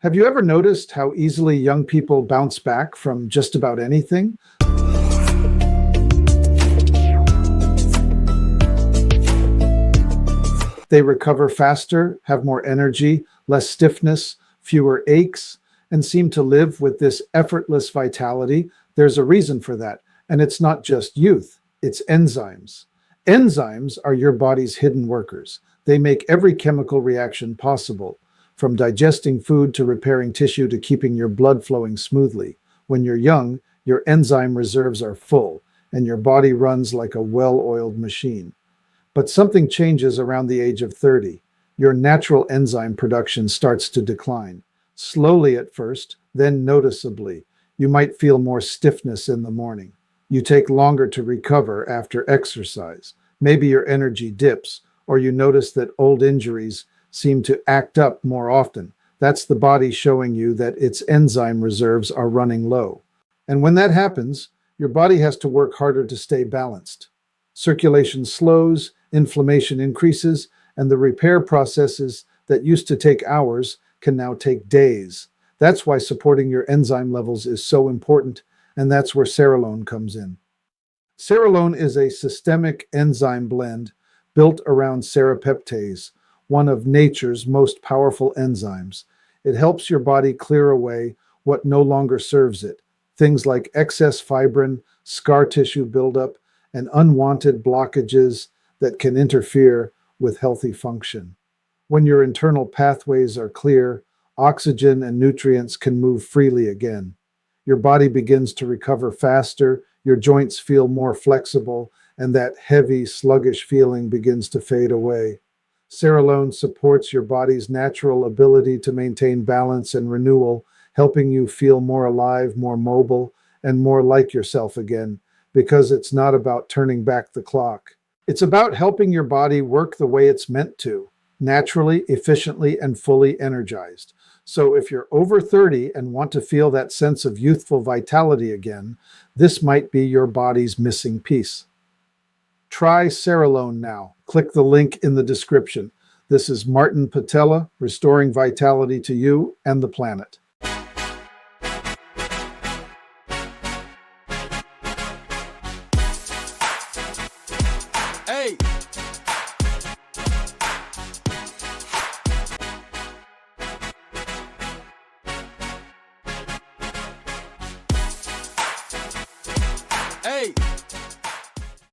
Have you ever noticed how easily young people bounce back from just about anything? They recover faster, have more energy, less stiffness, fewer aches, and seem to live with this effortless vitality. There's a reason for that. And it's not just youth, it's enzymes. Enzymes are your body's hidden workers. They make every chemical reaction possible, from digesting food to repairing tissue to keeping your blood flowing smoothly. When you're young, your enzyme reserves are full, and your body runs like a well-oiled machine. But something changes around the age of 30. Your natural enzyme production starts to decline. Slowly at first, then noticeably. You might feel more stiffness in the morning. You take longer to recover after exercise. Maybe your energy dips, or you notice that old injuries seem to act up more often. That's the body showing you that its enzyme reserves are running low. And when that happens, your body has to work harder to stay balanced. Circulation slows, inflammation increases, and the repair processes that used to take hours can now take days. That's why supporting your enzyme levels is so important, and that's where Cerilone comes in. Cerilone is a systemic enzyme blend built around serrapeptase, one of nature's most powerful enzymes. It helps your body clear away what no longer serves it, things like excess fibrin, scar tissue buildup, and unwanted blockages that can interfere with healthy function. When your internal pathways are clear, oxygen and nutrients can move freely again. Your body begins to recover faster, your joints feel more flexible, and that heavy, sluggish feeling begins to fade away. Cerilone supports your body's natural ability to maintain balance and renewal, helping you feel more alive, more mobile, and more like yourself again, because it's not about turning back the clock. It's about helping your body work the way it's meant to, naturally, efficiently, and fully energized. So if you're over 30 and want to feel that sense of youthful vitality again, this might be your body's missing piece. Try Cerilone now. Click the link in the description. This is Martin Pytela, restoring vitality to you and the planet. Hey!